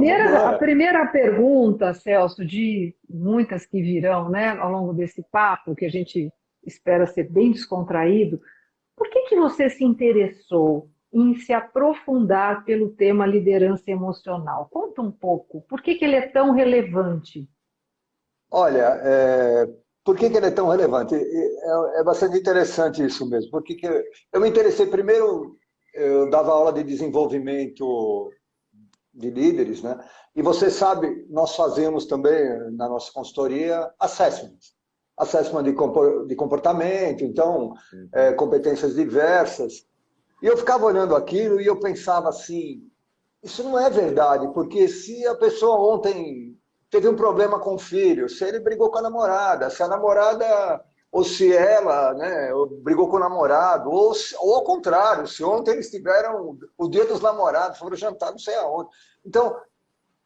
vamos a lá. primeira pergunta, Celso, de muitas que virão, né, ao longo desse papo, que a gente espera ser bem descontraído, por que você se interessou em se aprofundar pelo tema liderança emocional? Conta um pouco, por que ele é tão relevante? Olha, por que ele é tão relevante? É bastante interessante isso mesmo. Eu me interessei primeiro, eu dava aula de desenvolvimento de líderes, né? E você sabe, nós fazemos também na nossa consultoria assessment de comportamento, então competências diversas. E eu ficava olhando aquilo e eu pensava assim, isso não é verdade, porque se a pessoa ontem teve um problema com o filho, se ele brigou com a namorada, se a namorada, ou se ela, né, brigou com o namorado, ou ao contrário, se ontem eles tiveram o dia dos namorados, foram jantar não sei aonde. Então,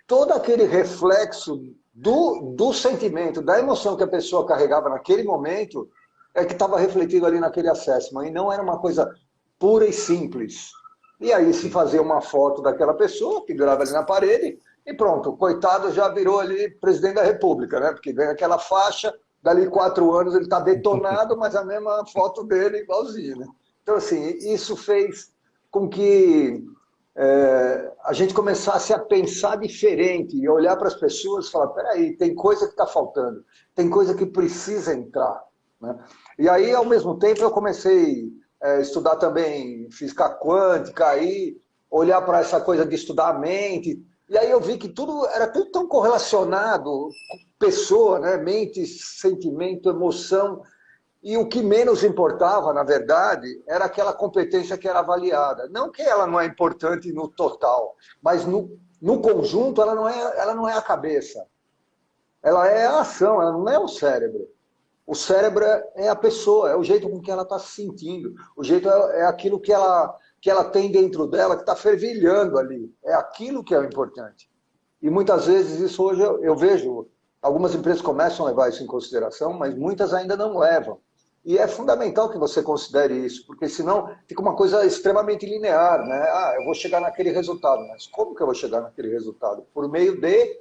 todo aquele reflexo do sentimento, da emoção que a pessoa carregava naquele momento, é que estava refletido ali naquele assessment, e não era uma coisa pura e simples. E aí se fazia uma foto daquela pessoa, pendurava ali na parede, e pronto, o coitado já virou ali presidente da República, né? Porque ganha aquela faixa, dali 4 anos ele está detonado, mas a mesma foto dele igualzinho, né? Então, assim, isso fez com que a gente começasse a pensar diferente e olhar para as pessoas e falar, peraí, tem coisa que está faltando, tem coisa que precisa entrar, né? E aí, ao mesmo tempo, eu comecei a estudar também física quântica, aí olhar para essa coisa de estudar a mente, e aí eu vi que tudo era tudo tão correlacionado, pessoa, né? Mente, sentimento, emoção, e o que menos importava, na verdade, era aquela competência que era avaliada. Não que ela não é importante no total, mas no conjunto ela não é a cabeça. Ela é a ação, ela não é o cérebro. O cérebro é a pessoa, é o jeito com que ela está se sentindo. O jeito é aquilo que ela tem dentro dela, que está fervilhando ali. É aquilo que é o importante. E muitas vezes isso hoje eu vejo, algumas empresas começam a levar isso em consideração, mas muitas ainda não levam. E é fundamental que você considere isso, porque senão fica uma coisa extremamente linear, né? Ah, eu vou chegar naquele resultado, mas como que eu vou chegar naquele resultado? Por meio de...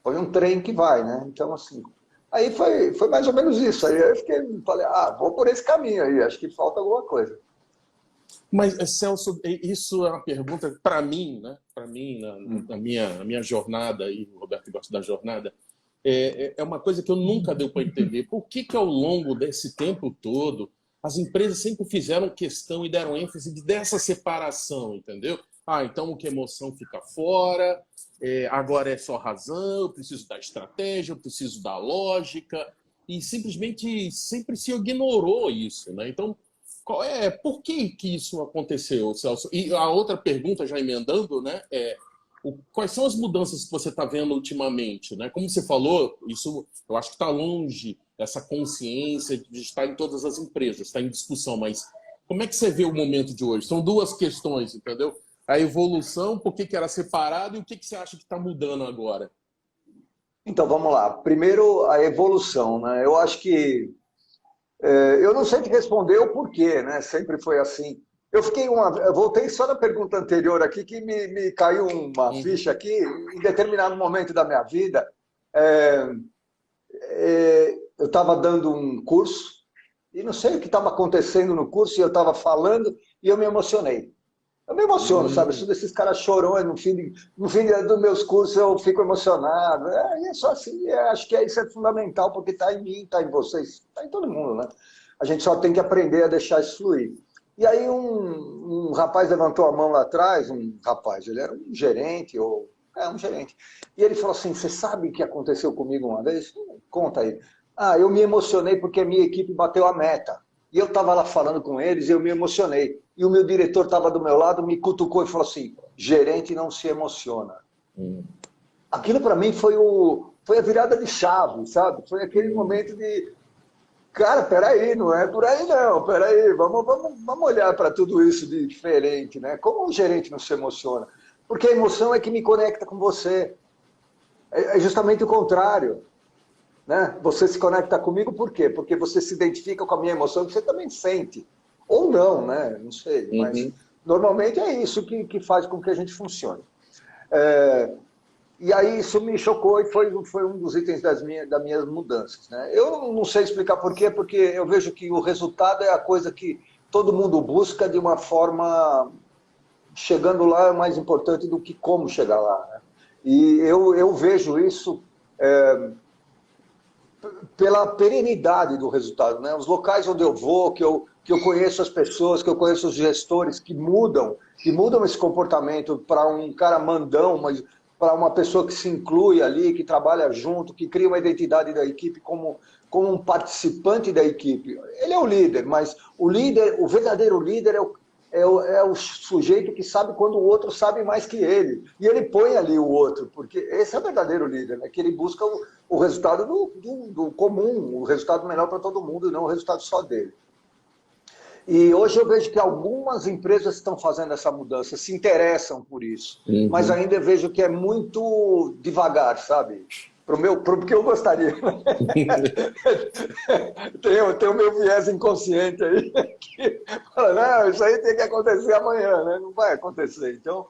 Foi um trem que vai, né? Então, assim... Aí foi mais ou menos isso. Aí eu falei, vou por esse caminho aí, acho que falta alguma coisa. Mas, Celso, isso é uma pergunta para mim, né? Para mim, na minha jornada, e o Roberto gosta da jornada, é uma coisa que eu nunca deu para entender. Por que ao longo desse tempo todo, as empresas sempre fizeram questão e deram ênfase dessa separação, entendeu? Ah, então o que é emoção fica fora, agora é só razão, eu preciso da estratégia, eu preciso da lógica, e simplesmente sempre se ignorou isso, né? Então, por que isso aconteceu, Celso? E a outra pergunta, já emendando, né, quais são as mudanças que você está vendo ultimamente, né? Como você falou, isso eu acho que está longe, essa consciência de estar em todas as empresas, está em discussão, mas como é que você vê o momento de hoje? São duas questões, entendeu? A evolução, por que era separado, e o que você acha que está mudando agora? Então, vamos lá. Primeiro, a evolução, né? Eu acho que eu não sei te responder o porquê, né? Sempre foi assim. Eu voltei só na pergunta anterior aqui, que me caiu uma ficha aqui, em determinado momento da minha vida, é, eu estava dando um curso, e não sei o que estava acontecendo no curso, e eu estava falando, e eu me emocionei. Eu me emociono, sabe? Eu sou desses caras chorões, no fim dos meus cursos eu fico emocionado. E é só assim, acho que isso é fundamental, porque está em mim, está em vocês, está em todo mundo, né? A gente só tem que aprender a deixar isso fluir. E aí um rapaz levantou a mão lá atrás, ele era um gerente, um gerente. E ele falou assim, você sabe o que aconteceu comigo uma vez? Conta aí. Eu me emocionei porque a minha equipe bateu a meta. E eu estava lá falando com eles e eu me emocionei. E o meu diretor estava do meu lado, me cutucou e falou assim, gerente não se emociona. Aquilo para mim foi a virada de chave, sabe? Foi aquele momento de, cara, peraí, não é por aí não, peraí, vamos olhar para tudo isso de diferente, né? Como um gerente não se emociona? Porque a emoção é que me conecta com você. É justamente o contrário. Né? Você se conecta comigo por quê? Porque você se identifica com a minha emoção que você também sente. Ou não, né? Não sei. Mas normalmente é isso que faz com que a gente funcione. E aí isso me chocou e foi um dos itens das minhas mudanças, né? Eu não sei explicar por quê, porque eu vejo que o resultado é a coisa que todo mundo busca de uma forma... Chegando lá é mais importante do que como chegar lá, né? E eu vejo isso pela perenidade do resultado, né? Os locais onde eu vou, que eu conheço as pessoas, que eu conheço os gestores que mudam esse comportamento para um cara mandão, mas para uma pessoa que se inclui ali, que trabalha junto, que cria uma identidade da equipe como um participante da equipe. Ele é o líder, mas o verdadeiro líder é o sujeito que sabe quando o outro sabe mais que ele. E ele põe ali o outro, porque esse é o verdadeiro líder, né? Que ele busca o resultado do comum, o resultado melhor para todo mundo, e não o resultado só dele. E hoje eu vejo que algumas empresas estão fazendo essa mudança, se interessam por isso. Uhum. Mas ainda vejo que é muito devagar, sabe? Pro que eu gostaria. tem o meu viés inconsciente aí, que fala, não, isso aí tem que acontecer amanhã, né? Não vai acontecer. Então,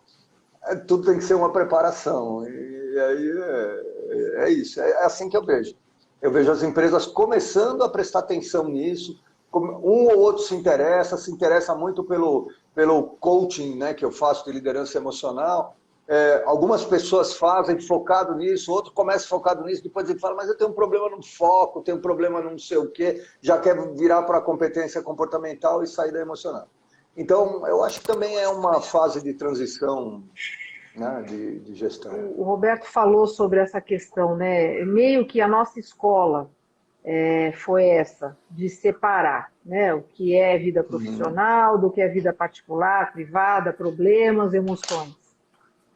tudo tem que ser uma preparação. E aí é isso, é assim que eu vejo. Eu vejo as empresas começando a prestar atenção nisso. Um ou outro se interessa muito pelo coaching, né, que eu faço de liderança emocional. Algumas pessoas fazem focado nisso, outros começam focado nisso, depois ele fala, mas eu tenho um problema no foco, tenho um problema no não sei o quê, já quer virar para a competência comportamental e sair da emocional. Então, eu acho que também é uma fase de transição, né, de gestão. O Roberto falou sobre essa questão, né? Meio que a nossa escola foi essa, de separar, né, o que é vida profissional do que é vida particular, privada, problemas, emoções.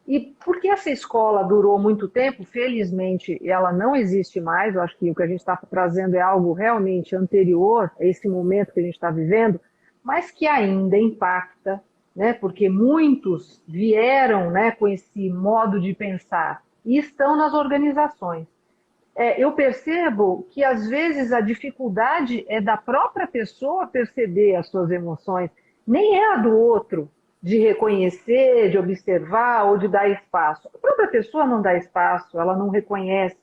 E porque essa escola durou muito tempo, felizmente ela não existe mais, eu acho que o que a gente está trazendo é algo realmente anterior a esse momento que a gente está vivendo, mas que ainda impacta, né, porque muitos vieram, né, com esse modo de pensar e estão nas organizações. Eu percebo que, às vezes, a dificuldade é da própria pessoa perceber as suas emoções, nem é a do outro, de reconhecer, de observar ou de dar espaço. A própria pessoa não dá espaço, ela não reconhece.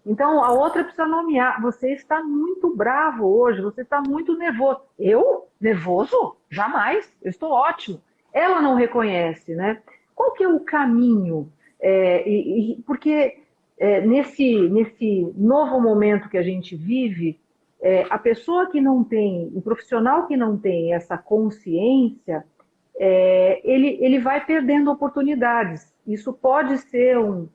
Então, a outra precisa nomear. Você está muito bravo hoje, você está muito nervoso. Eu? Nervoso? Jamais. Eu estou ótimo. Ela não reconhece, né? Qual que é o caminho? Porque... nesse novo momento que a gente vive, a pessoa que não tem, o profissional que não tem essa consciência, ele vai perdendo oportunidades. Isso pode ser um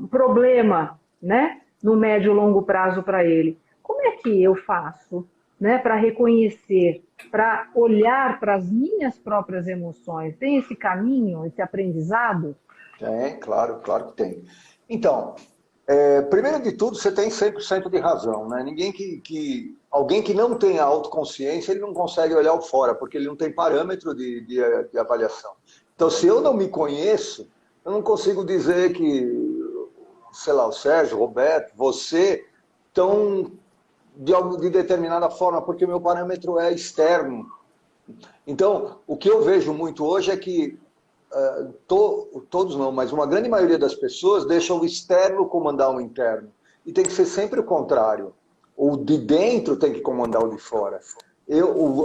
problema, né, no médio e longo prazo para ele. Como é que eu faço, né, para reconhecer, para olhar para as minhas próprias emoções? Tem esse caminho, esse aprendizado? Tem, claro que tem. Então, primeiro de tudo, você tem 100% de razão, né? Alguém que não tem autoconsciência, ele não consegue olhar o fora, porque ele não tem parâmetro de avaliação. Então, se eu não me conheço, eu não consigo dizer que, sei lá, o Sérgio, o Roberto, você, estão de determinada forma, porque o meu parâmetro é externo. Então, o que eu vejo muito hoje é que todos não, mas uma grande maioria das pessoas deixam o externo comandar o interno. E tem que ser sempre o contrário. O de dentro tem que comandar o de fora.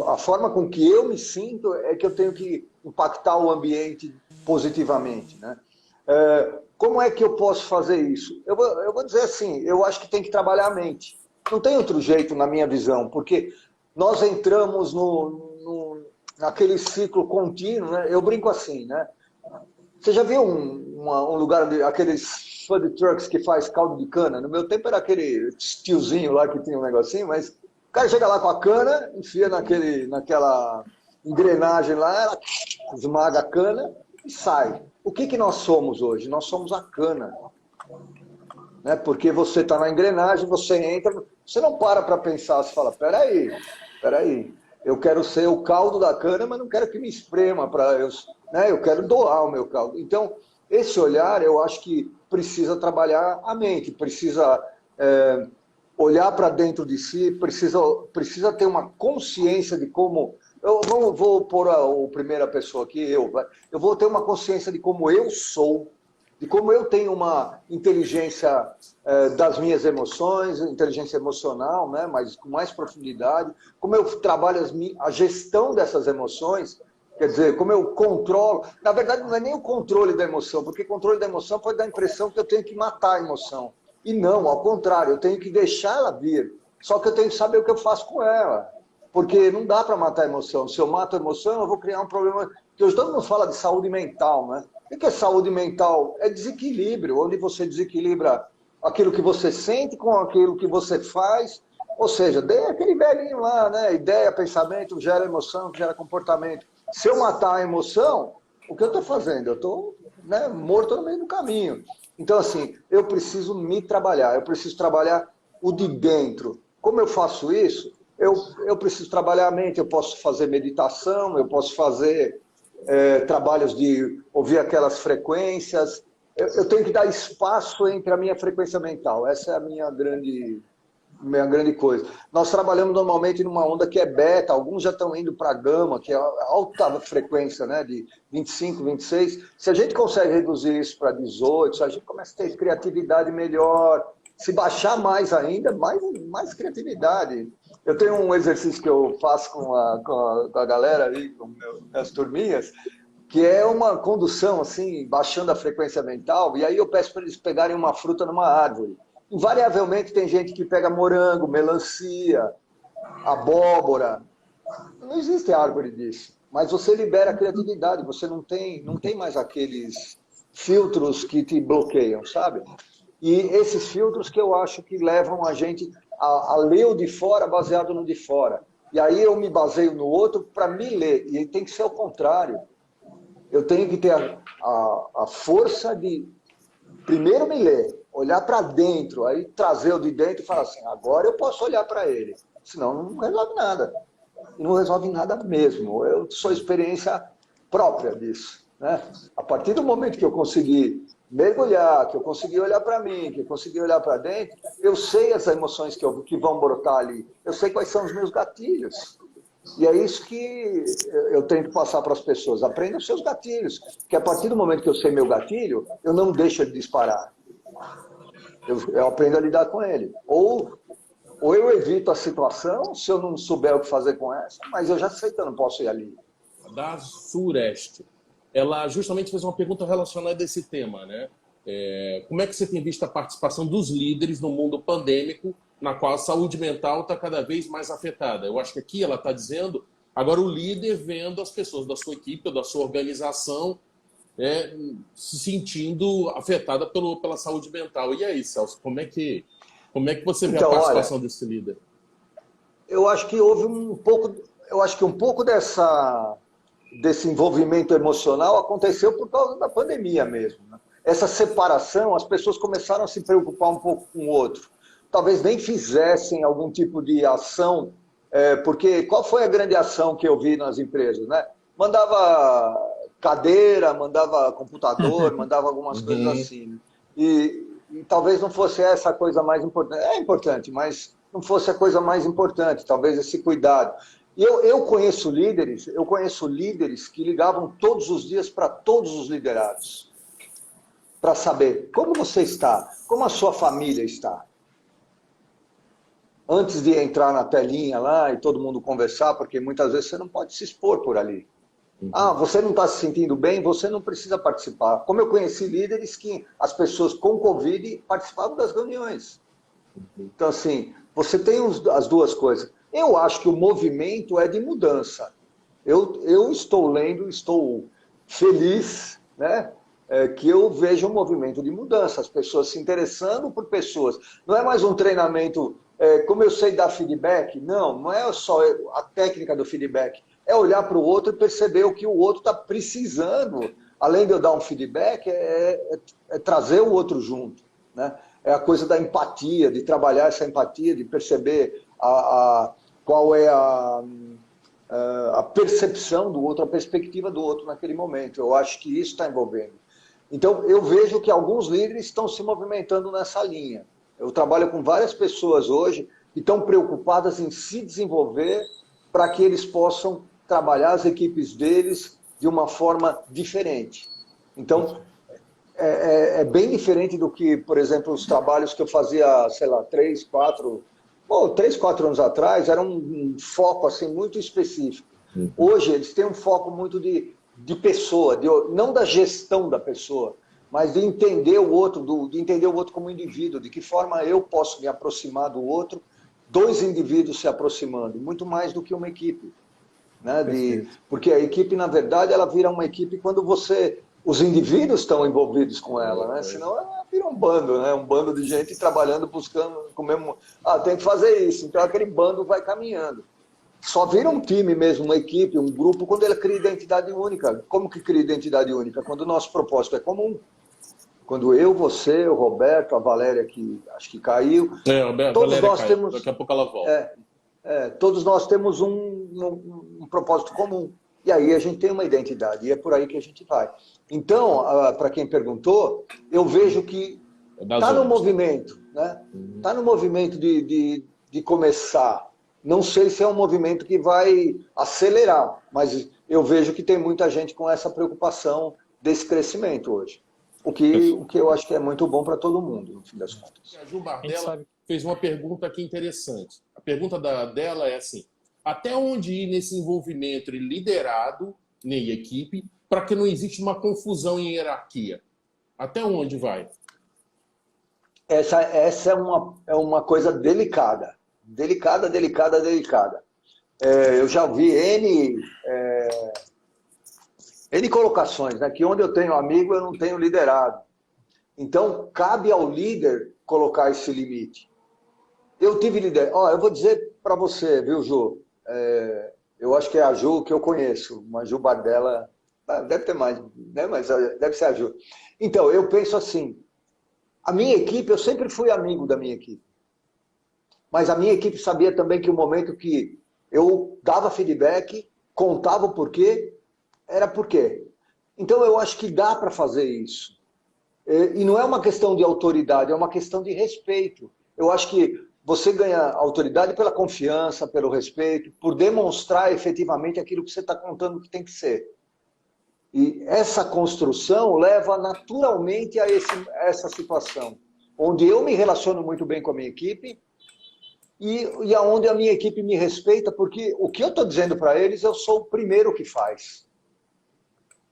A forma com que eu me sinto é que eu tenho que impactar o ambiente positivamente, né? Como é que eu posso fazer isso? Eu vou dizer assim, eu acho que tem que trabalhar a mente. Não tem outro jeito na minha visão, porque nós entramos naquele ciclo contínuo, né? Eu brinco assim, né? Você já viu um lugar, aqueles food trucks que faz caldo de cana? No meu tempo era aquele tiozinho lá que tinha um negocinho, mas o cara chega lá com a cana, enfia naquela engrenagem lá, ela esmaga a cana e sai. O que nós somos hoje? Nós somos a cana. Né? Porque você está na engrenagem, você entra, você não para pensar, você fala, peraí, eu quero ser o caldo da cana, mas não quero que me esprema para eu... Né? Eu quero doar o meu caldo. Então, esse olhar, eu acho que precisa trabalhar a mente, precisa olhar para dentro de si, precisa ter uma consciência de como... Eu vou pôr a primeira pessoa aqui, eu vou ter uma consciência de como eu sou, de como eu tenho uma inteligência das minhas emoções, inteligência emocional, né, mas com mais profundidade, como eu trabalho a gestão dessas emoções, quer dizer, como eu controlo. Na verdade, não é nem o controle da emoção, porque controle da emoção pode dar a impressão que eu tenho que matar a emoção. E não, ao contrário, eu tenho que deixar ela vir. Só que eu tenho que saber o que eu faço com ela. Porque não dá para matar a emoção. Se eu mato a emoção, eu vou criar um problema. Porque hoje todo mundo fala de saúde mental, né? O que é saúde mental? É desequilíbrio, onde você desequilibra aquilo que você sente com aquilo que você faz. Ou seja, é aquele velhinho lá, né? Ideia, pensamento, gera emoção, gera comportamento. Se eu matar a emoção, o que eu estou fazendo? Eu estou, né, morto no meio do caminho. Então, assim, eu preciso me trabalhar, eu preciso trabalhar o de dentro. Como eu faço isso? Eu preciso trabalhar a mente, eu posso fazer meditação, eu posso fazer trabalhos de ouvir aquelas frequências. Eu tenho que dar espaço entre a minha frequência mental. Essa é a minha grande coisa. Nós trabalhamos normalmente numa onda que é beta, alguns já estão indo para gama, que é alta frequência, né, de 25, 26. Se a gente consegue reduzir isso para 18, a gente começa a ter criatividade melhor. Se baixar mais ainda, mais criatividade. Eu tenho um exercício que eu faço com a galera aí, com as turminhas, que é uma condução, assim, baixando a frequência mental, e aí eu peço para eles pegarem uma fruta numa árvore. Invariavelmente tem gente que pega morango, melancia, abóbora. Não existe árvore disso. Mas você libera a criatividade, você não tem mais aqueles filtros que te bloqueiam, sabe? E esses filtros que eu acho que levam a gente a ler o de fora baseado no de fora. E aí eu me baseio no outro para me ler. E tem que ser o contrário. Eu tenho que ter a força de primeiro me ler, olhar para dentro, aí trazer o de dentro e falar assim, agora eu posso olhar para ele. Senão não resolve nada. E não resolve nada mesmo. Eu sou experiência própria disso, né? A partir do momento que eu consegui mergulhar, que eu consegui olhar para mim, que eu consegui olhar para dentro, eu sei as emoções que vão brotar ali. Eu sei quais são os meus gatilhos. E é isso que eu tento passar para as pessoas. Aprenda os seus gatilhos. Porque a partir do momento que eu sei meu gatilho, eu não deixo ele disparar. Eu aprendo a lidar com ele. Ou eu evito a situação, se eu não souber o que fazer com essa, mas eu já sei que eu não posso ir ali. Da Sureste, ela justamente fez uma pergunta relacionada a esse tema, né? Como é que você tem visto a participação dos líderes no mundo pandêmico, na qual a saúde mental está cada vez mais afetada? Eu acho que aqui ela está dizendo, agora o líder vendo as pessoas da sua equipe, da sua organização, se sentindo afetada pela saúde mental. E aí, Celso, como é que você vê a participação desse líder? Eu acho que houve um pouco desse envolvimento emocional aconteceu por causa da pandemia mesmo, né? Essa separação, as pessoas começaram a se preocupar um pouco com o outro. Talvez nem fizessem algum tipo de ação, porque qual foi a grande ação que eu vi nas empresas, né? Mandava cadeira, mandava computador, mandava algumas coisas assim, né? E talvez não fosse essa a coisa mais importante. É importante, mas não fosse a coisa mais importante, talvez esse cuidado. E eu conheço líderes que ligavam todos os dias para todos os liderados, para saber como você está, como a sua família está. Antes de entrar na telinha lá e todo mundo conversar, porque muitas vezes você não pode se expor por ali. Ah, você não está se sentindo bem, você não precisa participar. Como eu conheci líderes que as pessoas com Covid participavam das reuniões. Então, assim, você tem as duas coisas. Eu acho que o movimento é de mudança. Eu estou lendo, estou feliz, né, que eu vejo um movimento de mudança. As pessoas se interessando por pessoas. Não é mais um treinamento, como eu sei dar feedback. Não é só a técnica do feedback. É olhar para o outro e perceber o que o outro está precisando. Além de eu dar um feedback, é trazer o outro junto, né? É a coisa da empatia, de trabalhar essa empatia, de perceber qual é a percepção do outro, a perspectiva do outro naquele momento. Eu acho que isso está envolvendo. Então, eu vejo que alguns líderes estão se movimentando nessa linha. Eu trabalho com várias pessoas hoje que estão preocupadas em se desenvolver para que eles possam trabalhar as equipes deles de uma forma diferente. Então, é bem diferente do que, por exemplo, os trabalhos que eu fazia, sei lá, 3, 4 anos atrás, era um foco assim, muito específico. Hoje, eles têm um foco muito de pessoa, não da gestão da pessoa, mas de entender o outro, de entender o outro como indivíduo, de que forma eu posso me aproximar do outro, dois indivíduos se aproximando, muito mais do que uma equipe. Né? Porque a equipe, na verdade, ela vira uma equipe quando os indivíduos estão envolvidos com ela, né? Senão ela vira um bando, né? Um bando de gente trabalhando, buscando, com o mesmo... tem que fazer isso. Então aquele bando vai caminhando. Só vira um time mesmo, uma equipe, um grupo, quando ele cria identidade única. Como que cria identidade única? Quando o nosso propósito é comum. Quando eu, você, o Roberto, a Valéria, que acho que caiu... todos nós temos... Daqui a pouco ela volta. Todos nós temos um propósito comum. E aí a gente tem uma identidade, e é por aí que a gente vai. Então, para quem perguntou, eu vejo que está no movimento, né? Está no movimento de começar. Não sei se é um movimento que vai acelerar, mas eu vejo que tem muita gente com essa preocupação desse crescimento hoje. O que eu acho que é muito bom para todo mundo, no fim das contas. A Ju Bardella fez uma pergunta aqui interessante. A pergunta dela é assim: até onde ir nesse envolvimento e liderado em equipe para que não exista uma confusão em hierarquia? Até onde vai? Essa é uma coisa delicada. Delicada. Eu já vi N colocações, né? Que onde eu tenho amigo, eu não tenho liderado. Então, cabe ao líder colocar esse limite. Eu tive líder. Eu vou dizer para você, viu, Ju? Eu acho que é a Ju que eu conheço, uma Ju Bardella, deve ter mais, né? Mas deve ser a Ju. Então, eu penso assim, a minha equipe, eu sempre fui amigo da minha equipe, mas a minha equipe sabia também que o momento que eu dava feedback, contava o porquê, era porquê. Então, eu acho que dá para fazer isso. E não é uma questão de autoridade, é uma questão de respeito. Eu acho que você ganha autoridade pela confiança, pelo respeito, por demonstrar efetivamente aquilo que você está contando que tem que ser. E essa construção leva naturalmente a essa situação, onde eu me relaciono muito bem com a minha equipe e aonde a minha equipe me respeita, porque o que eu estou dizendo para eles, eu sou o primeiro que faz.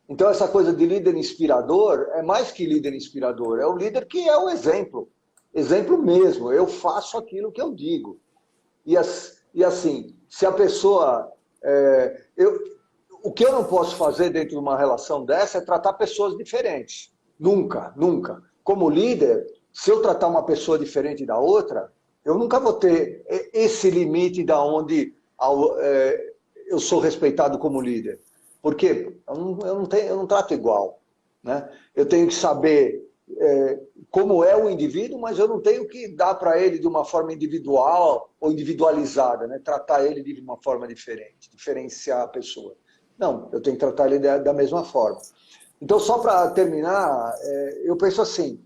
Então essa coisa de líder inspirador é mais que líder inspirador, é o líder que é o exemplo. Exemplo mesmo, eu faço aquilo que eu digo. E assim, se a pessoa... o que eu não posso fazer dentro de uma relação dessa é tratar pessoas diferentes. Nunca, nunca. Como líder, se eu tratar uma pessoa diferente da outra, eu nunca vou ter esse limite da onde eu sou respeitado como líder. Porque eu não trato igual. Né? Eu tenho que saber... como é o indivíduo, mas eu não tenho que dar para ele de uma forma individual ou individualizada, né? Tratar ele de uma forma diferente, diferenciar a pessoa. Não, eu tenho que tratar ele da mesma forma. Então, só para terminar, eu penso assim,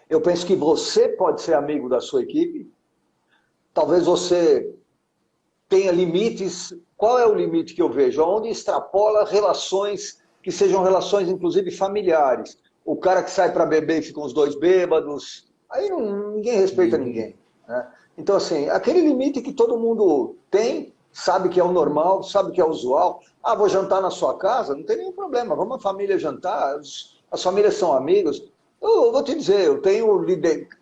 eu penso que você pode ser amigo da sua equipe, talvez você tenha limites. Qual é o limite que eu vejo? Onde extrapola relações que sejam relações, inclusive, familiares. O cara que sai para beber e ficam os dois bêbados, aí ninguém respeita ninguém. Né? Então, assim, aquele limite que todo mundo tem, sabe que é o normal, sabe que é o usual. Vou jantar na sua casa? Não tem nenhum problema, vamos a família jantar, as famílias são amigos. Eu vou te dizer, eu tenho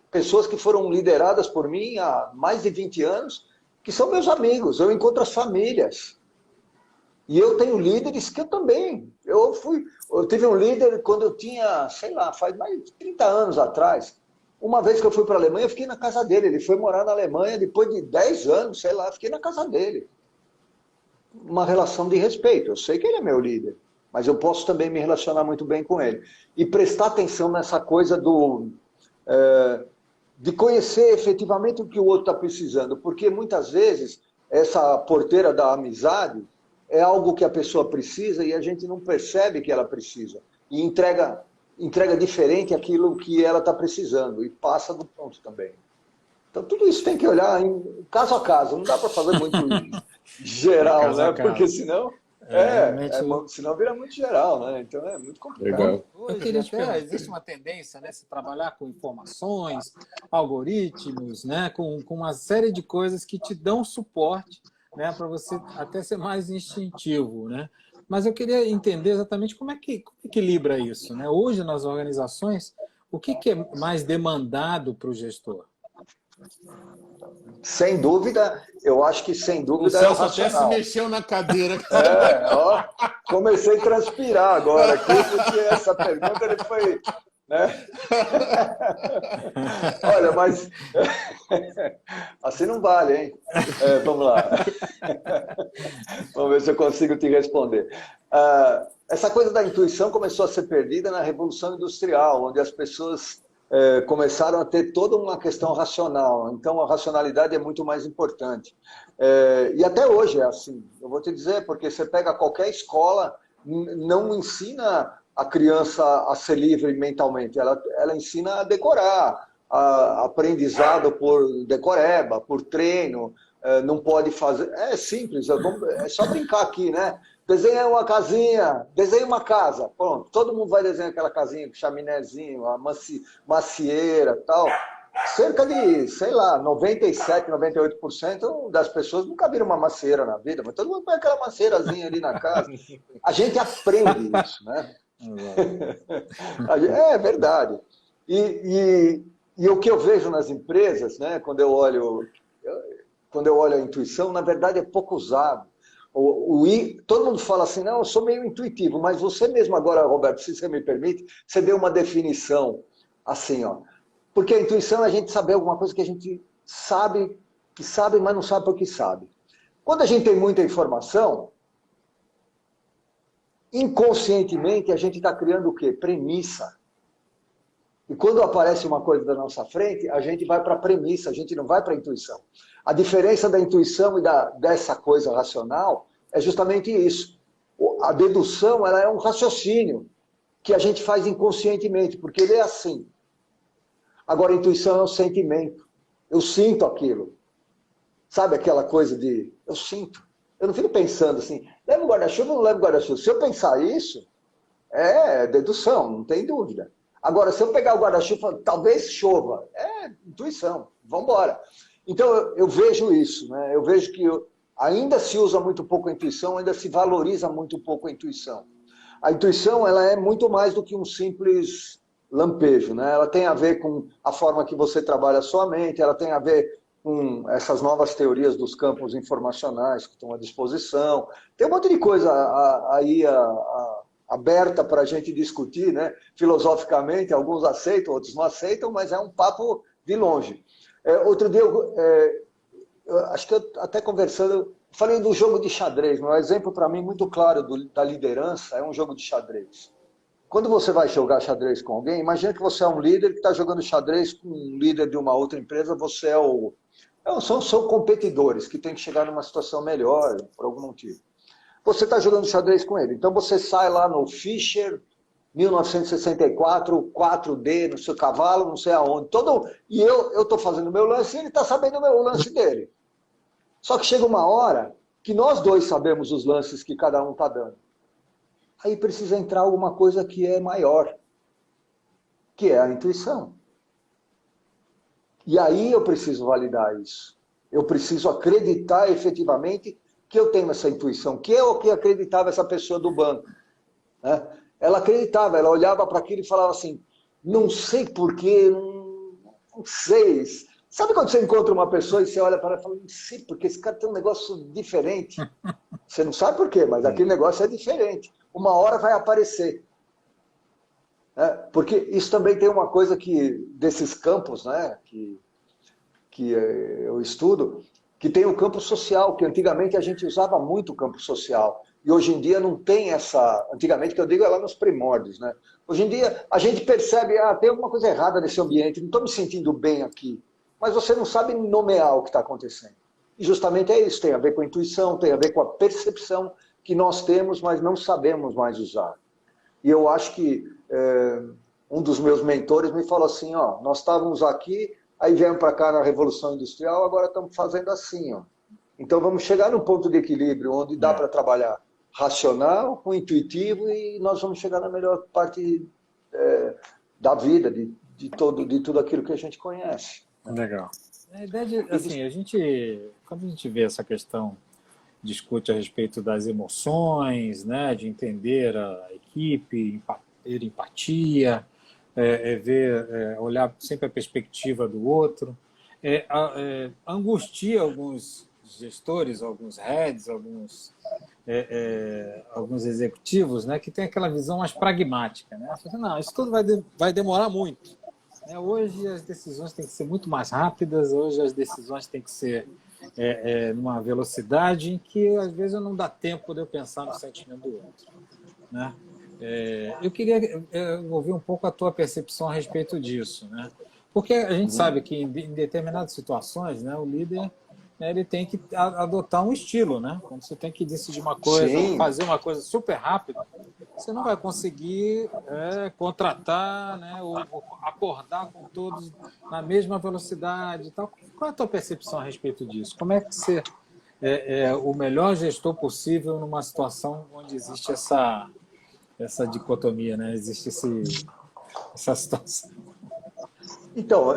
pessoas que foram lideradas por mim há mais de 20 anos, que são meus amigos, eu encontro as famílias. E eu tenho líderes que eu também. Eu tive um líder quando eu tinha, sei lá, faz mais de 30 anos atrás. Uma vez que eu fui para a Alemanha, eu fiquei na casa dele. Ele foi morar na Alemanha depois de 10 anos, sei lá, fiquei na casa dele. Uma relação de respeito. Eu sei que ele é meu líder, mas eu posso também me relacionar muito bem com ele. E prestar atenção nessa coisa de conhecer efetivamente o que o outro está precisando. Porque muitas vezes essa porteira da amizade é algo que a pessoa precisa e a gente não percebe que ela precisa. E entrega diferente aquilo que ela está precisando e passa do ponto também. Então, tudo isso tem que olhar caso a caso. Não dá para fazer muito geral, né? Porque senão... Realmente. Senão vira muito geral, né? Então é muito complicado. Legal. Hoje até existe uma tendência, né, se trabalhar com informações, algoritmos, né, com uma série de coisas que te dão suporte, né, para você até ser mais instintivo, né? Mas eu queria entender exatamente como equilibra isso, né? Hoje nas organizações, o que é mais demandado para o gestor? Sem dúvida, eu acho que sem O dúvida Celso é o até se racional. mexeu na cadeira. Ó, comecei a transpirar agora aqui, porque essa pergunta ele foi... Né? Olha, mas assim não vale, hein? Vamos lá. Vamos ver se eu consigo te responder. Essa coisa da intuição começou a ser perdida na Revolução Industrial, onde as pessoas começaram a ter toda uma questão racional. Então, a racionalidade é muito mais importante. E até hoje é assim. Eu vou te dizer, porque você pega qualquer escola, não ensina a criança a ser livre mentalmente. Ela ensina a decorar, aprendizado por decoreba, por treino. Não pode fazer... É simples, é só brincar aqui, né? Desenha uma casinha, desenha uma casa. Pronto, todo mundo vai desenhar aquela casinha com chaminézinho, uma macieira e tal. Cerca de, sei lá, 97%, 98% das pessoas nunca viram uma macieira na vida, mas todo mundo põe aquela macieirazinha ali na casa. A gente aprende isso, né? É verdade. E o que eu vejo nas empresas, né, quando eu olho a intuição, na verdade é pouco usado. Todo mundo fala assim, não, eu sou meio intuitivo, mas você mesmo agora, Roberto, se você me permite, você deu uma definição assim, ó. Porque a intuição é a gente saber alguma coisa que a gente sabe, mas não sabe porque sabe. Quando a gente tem muita informação, inconscientemente a gente está criando o quê? Premissa. E quando aparece uma coisa da nossa frente, a gente vai para a premissa, a gente não vai para a intuição. A diferença da intuição e dessa coisa racional é justamente isso. A dedução, ela é um raciocínio que a gente faz inconscientemente, porque ele é assim. Agora, a intuição é um sentimento. Eu sinto aquilo. Sabe aquela coisa de... Eu sinto. Eu não fico pensando assim, leva o guarda-chuva ou não leva o guarda-chuva? Se eu pensar isso, é dedução, não tem dúvida. Agora, se eu pegar o guarda-chuva, talvez chova. É intuição. Vamos embora. Então, eu vejo isso, né? Eu vejo que ainda se usa muito pouco a intuição, ainda se valoriza muito pouco a intuição. A intuição, ela é muito mais do que um simples lampejo, né? Ela tem a ver com a forma que você trabalha a sua mente, ela tem a ver com essas novas teorias dos campos informacionais que estão à disposição. Tem um monte de coisa aí aberta para a gente discutir, né? Filosoficamente, alguns aceitam, outros não aceitam, mas é um papo de longe. Outro dia, acho que eu até conversando, falei do jogo de xadrez. Um exemplo para mim muito claro da liderança é um jogo de xadrez. Quando você vai jogar xadrez com alguém, imagina que você é um líder que está jogando xadrez com um líder de uma outra empresa, você são competidores que têm que chegar numa situação melhor, por algum motivo. Você está jogando xadrez com ele, então você sai lá no Fischer, 1964, 4D, no seu cavalo, não sei aonde. E eu estou fazendo o meu lance e ele está sabendo o lance dele. Só que chega uma hora que nós dois sabemos os lances que cada um está dando. Aí precisa entrar alguma coisa que é maior, que é a intuição. E aí eu preciso validar isso. Eu preciso acreditar efetivamente que eu tenho essa intuição, que é o que acreditava essa pessoa do banco. Né? Ela acreditava, ela olhava para aquilo e falava assim, não sei porquê, não sei. Sabe quando você encontra uma pessoa e você olha para ela e fala, não sei porque esse cara tem um negócio diferente. Você não sabe por quê, mas aquele negócio é diferente. Uma hora vai aparecer. Porque isso também tem uma coisa desses campos, né, que eu estudo, que tem o campo social, que antigamente a gente usava muito o campo social. E hoje em dia não tem essa... Antigamente, que eu digo, é lá nos primórdios. Né? Hoje em dia a gente percebe, tem alguma coisa errada nesse ambiente, não estou me sentindo bem aqui. Mas você não sabe nomear o que está acontecendo. E justamente é isso, tem a ver com a intuição, tem a ver com a percepção que nós temos, mas não sabemos mais usar. E eu acho que um dos meus mentores me falou assim, ó, nós estávamos aqui, aí viemos para cá na Revolução Industrial, agora estamos fazendo assim. Ó. Então vamos chegar num ponto de equilíbrio, onde dá para trabalhar racional, com intuitivo, e nós vamos chegar na melhor parte da vida, de tudo aquilo que a gente conhece. Legal. A ideia de, assim, quando a gente vê essa questão, discute a respeito das emoções, né, de entender a equipe, ter empatia, olhar sempre a perspectiva do outro, angustia alguns gestores, alguns heads, alguns executivos, né, que têm aquela visão mais pragmática, né? Não, isso tudo vai demorar muito. Hoje as decisões têm que ser muito mais rápidas, hoje as decisões têm que ser numa velocidade em que às vezes não dá tempo de eu pensar no sentimento do outro, né? Eu queria ouvir um pouco a tua percepção a respeito disso, né? Porque a gente sabe que em determinadas situações, né, o líder, né, ele tem que adotar um estilo, né? Quando você tem que decidir uma coisa, Sim. fazer uma coisa super rápida, você não vai conseguir contratar, né, ou acordar com todos na mesma velocidade e tal. Qual é a tua percepção a respeito disso? Como é que você é o melhor gestor possível numa situação onde existe essa dicotomia, né? Existe essa situação. Então,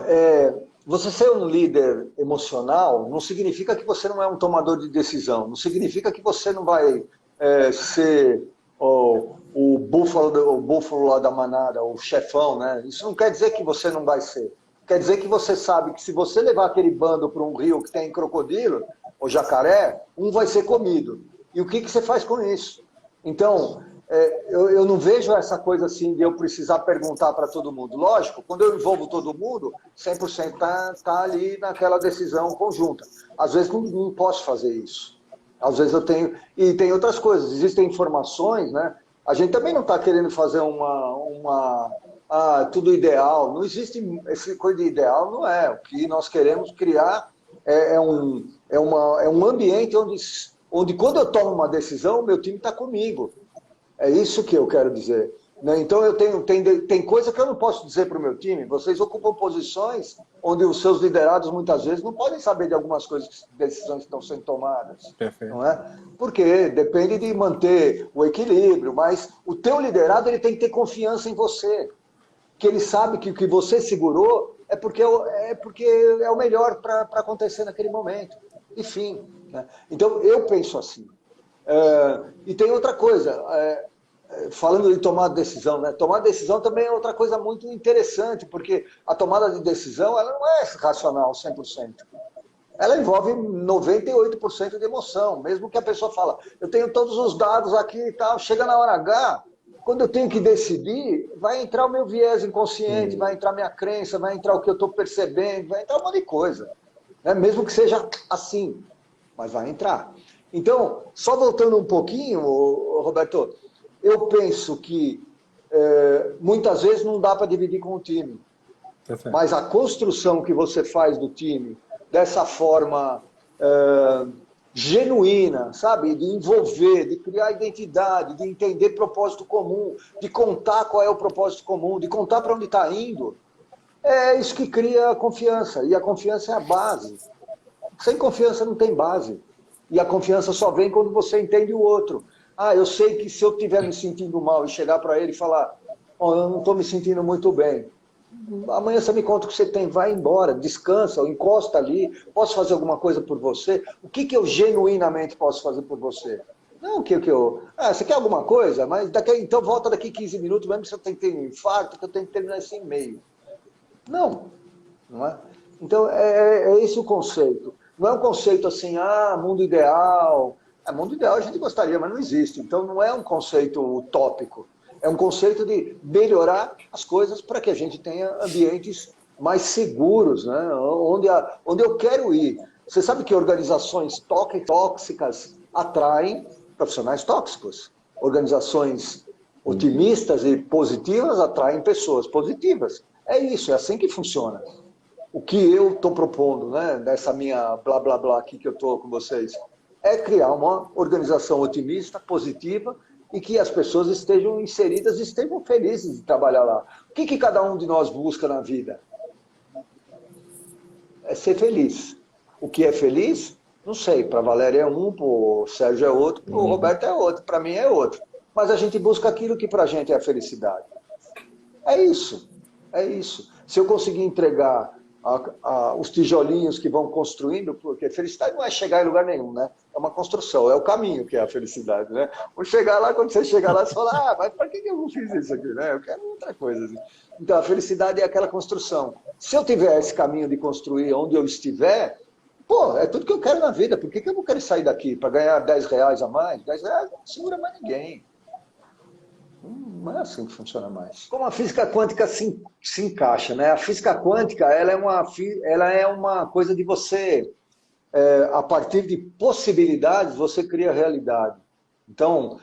você ser um líder emocional não significa que você não é um tomador de decisão, não significa que você não vai ser o búfalo lá da manada, o chefão, né? Isso não quer dizer que você não vai ser. Quer dizer que você sabe que se você levar aquele bando para um rio que tem crocodilo ou jacaré, um vai ser comido. E o que você faz com isso? Então, eu não vejo essa coisa assim de eu precisar perguntar para todo mundo. Lógico, quando eu envolvo todo mundo, 100% tá ali naquela decisão conjunta. Às vezes não posso fazer isso. Às vezes eu tenho... E tem outras coisas. Existem informações, né? A gente também não está querendo fazer tudo ideal. Não existe essa coisa de ideal, não é. O que nós queremos criar é um ambiente onde quando eu tomo uma decisão, o meu time está comigo. É isso que eu quero dizer. Então, tem coisa que eu não posso dizer para o meu time. Vocês ocupam posições onde os seus liderados, muitas vezes, não podem saber de algumas decisões que estão sendo tomadas. Perfeito. Não é? Porque depende de manter o equilíbrio, mas o teu liderado ele tem que ter confiança em você. Que ele sabe que o que você segurou é porque é o melhor para acontecer naquele momento. Enfim. Né? Então, eu penso assim. E tem outra coisa, falando de tomar decisão, né? Tomar decisão também é outra coisa muito interessante, porque a tomada de decisão ela não é racional 100%. Ela envolve 98% de emoção, mesmo que a pessoa fala, eu tenho todos os dados aqui e tal, chega na hora H, quando eu tenho que decidir, vai entrar o meu viés inconsciente, vai entrar minha crença, vai entrar o que eu estou percebendo, vai entrar um monte de coisa, né? Mesmo que seja assim, mas vai entrar. Então, só voltando um pouquinho, Roberto, eu penso que muitas vezes não dá para dividir com o time. Perfeito. Mas a construção que você faz do time, dessa forma genuína, sabe? De envolver, de criar identidade, de entender propósito comum, de contar qual é o propósito comum, de contar para onde está indo, é isso que cria a confiança. E a confiança é a base. Sem confiança não tem base. E a confiança só vem quando você entende o outro. Eu sei que se eu estiver me sentindo mal e chegar para ele e falar, eu não estou me sentindo muito bem, amanhã você me conta o que você tem, vai embora, descansa, encosta ali, posso fazer alguma coisa por você? O que eu genuinamente posso fazer por você? Não, você quer alguma coisa? Mas então volta daqui 15 minutos, mesmo que você tem que ter um infarto, que eu tenho que terminar esse e-mail. Não é? Então, é esse o conceito. Não é um conceito assim, mundo ideal. Mundo ideal a gente gostaria, mas não existe. Então, não é um conceito utópico. É um conceito de melhorar as coisas para que a gente tenha ambientes mais seguros, né? Onde eu quero ir. Você sabe que organizações tóxicas atraem profissionais tóxicos. Organizações otimistas e positivas atraem pessoas positivas. É isso, é assim que funciona. O que eu estou propondo, né, dessa minha blá blá blá aqui que eu estou com vocês, é criar uma organização otimista, positiva, e que as pessoas estejam inseridas e estejam felizes de trabalhar lá. O que cada um de nós busca na vida? É ser feliz. O que é feliz Não sei, para a Valéria é um, para o Sérgio é outro, para o Roberto é outro, para mim é outro. Mas a gente busca aquilo que para a gente é a felicidade. É isso, é isso. Se eu conseguir entregar os tijolinhos que vão construindo, porque felicidade não é chegar em lugar nenhum, né? É uma construção, é o caminho que é a felicidade, né? Ou chegar lá, quando você chegar lá, você fala, mas para que eu não fiz isso aqui, né? Eu quero outra coisa. Assim. Então, a felicidade é aquela construção. Se eu tiver esse caminho de construir onde eu estiver, pô, é tudo que eu quero na vida. Por que eu vou querer sair daqui para ganhar 10 reais a mais? 10 reais não segura mais ninguém. Não é assim que funciona mais. Como a física quântica se encaixa, né? A física quântica ela é uma coisa de você, a partir de possibilidades, você cria realidade. Então,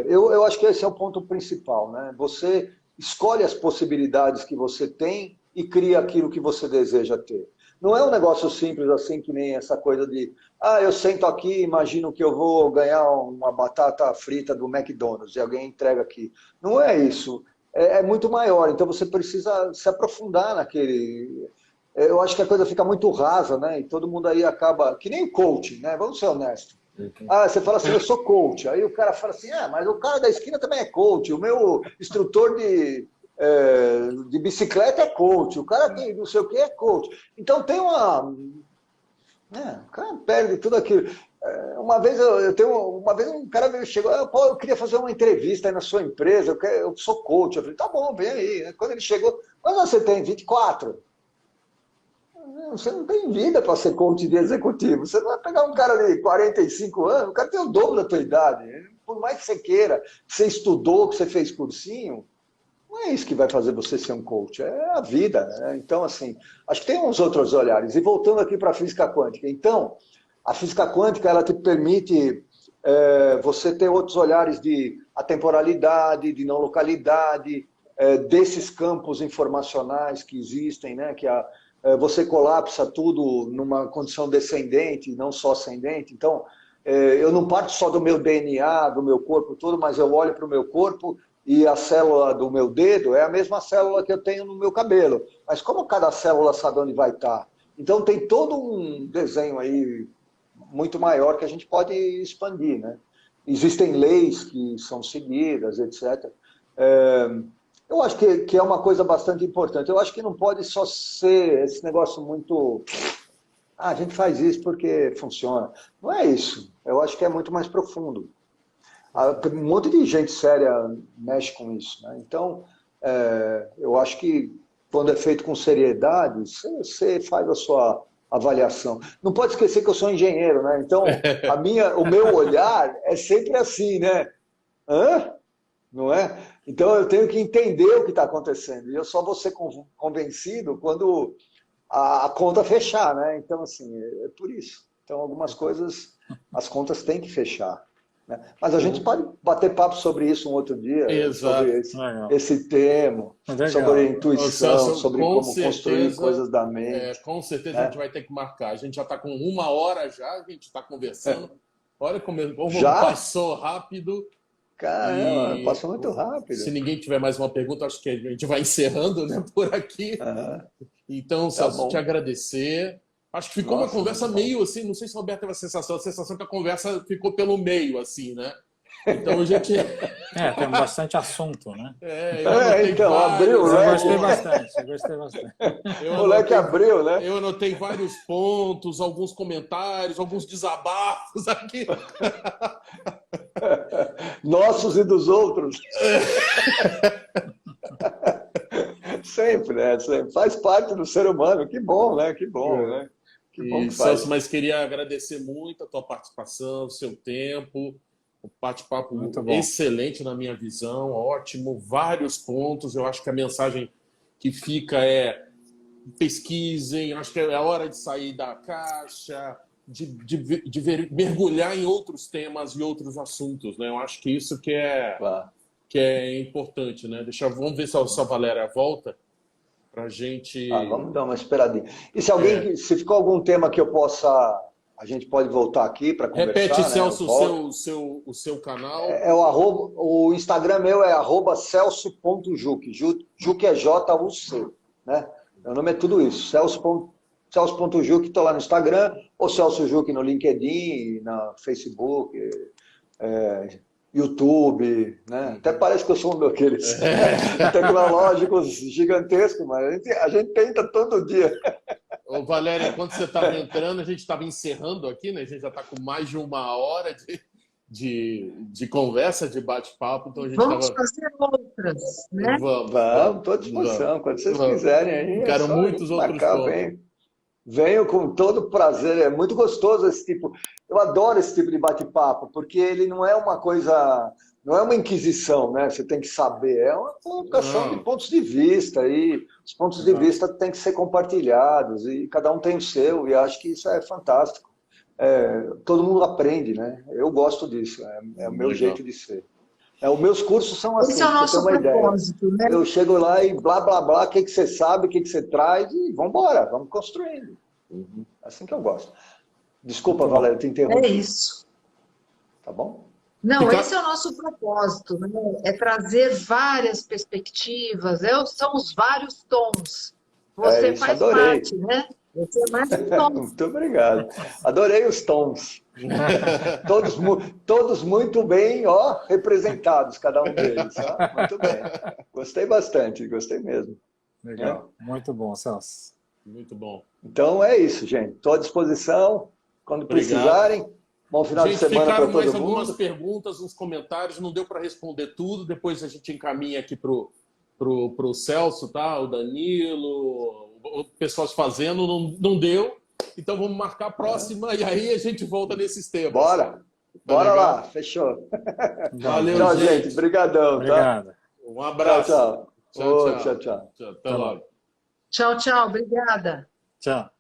eu acho que esse é o ponto principal, né? Você escolhe as possibilidades que você tem e cria aquilo que você deseja ter. Não é um negócio simples assim, que nem essa coisa de eu sento aqui, imagino que eu vou ganhar uma batata frita do McDonald's e alguém entrega aqui. Não é isso. É muito maior. Então você precisa se aprofundar naquele... Eu acho que a coisa fica muito rasa, né? E todo mundo aí acaba... Que nem o coach, né? Vamos ser honestos. Você fala assim, eu sou coach. Aí o cara fala assim, mas o cara da esquina também é coach. O meu instrutor de bicicleta é coach, o cara que não sei o que é coach. Então tem uma... o cara perde tudo aquilo. Uma vez um cara chegou, eu queria fazer uma entrevista aí na sua empresa, eu sou coach. Eu falei, tá bom, vem aí. Quando ele chegou, mas você tem 24? Você não tem vida para ser coach de executivo. Você não vai pegar um cara de 45 anos, o cara tem o dobro da tua idade. Por mais que você queira, que você estudou, que você fez cursinho, não é isso que vai fazer você ser um coach, é a vida. Né? Então, assim, acho que tem uns outros olhares. E voltando aqui para a física quântica. Então, a física quântica, ela te permite você ter outros olhares de atemporalidade, de não localidade, desses campos informacionais que existem, né? Que você colapsa tudo numa condição descendente, não só ascendente. Então, eu não parto só do meu DNA, do meu corpo todo, mas eu olho para o meu corpo e a célula do meu dedo é a mesma célula que eu tenho no meu cabelo. Mas como cada célula sabe onde vai estar? Então tem todo um desenho aí muito maior que a gente pode expandir, né? Existem leis que são seguidas, etc. Eu acho que é uma coisa bastante importante. Eu acho que não pode só ser esse negócio muito... a gente faz isso porque funciona. Não é isso. Eu acho que é muito mais profundo. Um monte de gente séria mexe com isso. Né? Então, eu acho que quando é feito com seriedade, você faz a sua avaliação. Não pode esquecer que eu sou engenheiro, né? Então, o meu olhar é sempre assim, né? Não é? Então, eu tenho que entender o que está acontecendo. E eu só vou ser convencido quando a conta fechar, né? Então, assim, é por isso. Então, algumas coisas, as contas têm que fechar. Né? Mas a gente pode bater papo sobre isso um outro dia, sobre esse tema, sobre intuição, sobre como construir coisas da mente. Com certeza a gente vai ter que marcar. A gente já está com 1 hora já, a gente está conversando. Olha como passou rápido. Caramba, passou muito rápido. Se ninguém tiver mais uma pergunta, acho que a gente vai encerrando, né, por aqui. Então, Celso, te agradecer. Acho que ficou uma conversa meio assim, não sei se o Roberto teve a sensação que a conversa ficou pelo meio, assim, né? Então a gente... tem bastante assunto, né? Então, abriu, né? Eu gostei bastante. O moleque abriu, né? Eu anotei vários pontos, alguns comentários, alguns desabafos aqui. Nossos e dos outros. Sempre, né? Sempre. Faz parte do ser humano. Que bom, né? Que bom, né? Que bom que faz. Celso, mas queria agradecer muito a tua participação, o seu tempo. Um bate-papo excelente na minha visão, ótimo, vários pontos. Eu acho que a mensagem que fica é pesquisem, acho que é a hora de sair da caixa, de mergulhar em outros temas e outros assuntos. Né? Eu acho que isso que é importante. Né? Vamos ver se a Valéria volta para a gente... vamos dar uma esperadinha. E se ficou algum tema que eu possa... A gente pode voltar aqui para conversar. Repete, né? Celso, o seu canal. O Instagram meu é @celso.juc. Juc é J-U-C. Né? Meu nome é tudo isso. Celso.Juc, estou lá no Instagram, ou Celso Juc no LinkedIn, na Facebook, YouTube, né? Até parece que eu sou um daqueles tecnológicos gigantescos, mas a gente tenta todo dia. Ô, Valéria, enquanto você estava entrando, a gente estava encerrando aqui, né? A gente já está com mais de 1 hora de conversa, de bate-papo. Então a gente Vamos fazer outras, né? Vamos, estou à disposição, quando vocês quiserem. Aí quero muitos outros pontos. Venho com todo prazer, é muito gostoso esse tipo. Eu adoro esse tipo de bate-papo, porque ele não é uma coisa, não é uma inquisição, né? Você tem que saber, é uma colocação de pontos de vista, e os pontos de vista têm que ser compartilhados, e cada um tem o seu, e acho que isso é fantástico. Todo mundo aprende, né? Eu gosto disso, é o meu jeito de ser. Os meus cursos são assim, esse é o nosso propósito, né? Eu chego lá e blá, blá, blá, o que você sabe, o que você traz, e vamos embora, vamos construindo. Assim que eu gosto. Desculpa, Valéria, te interrompi. É isso. Tá bom? Não, esse é o nosso propósito, né? É trazer várias perspectivas, são os vários tons. Você isso, faz adorei. parte, né? Você é mais um tom. Muito obrigado. Adorei os tons. Todos muito bem, representados, cada um deles. Muito bem. Gostei bastante, gostei mesmo. Legal. Muito bom, Celso. Muito bom. Então é isso, gente. Estou à disposição. Quando precisarem. Bom final de semana para todo mundo. Ficaram mais algumas perguntas, uns comentários. Não deu para responder tudo. Depois a gente encaminha aqui para o Celso, tá? O Danilo, o pessoal fazendo. Não deu. Então vamos marcar a próxima e aí a gente volta nesses temas. Bora lá, fechou. Valeu, tchau, gente. Obrigadão. Obrigado. Tá? Um abraço. Tchau. Tchau. Até logo. Tchau, tchau. Obrigada. Tchau.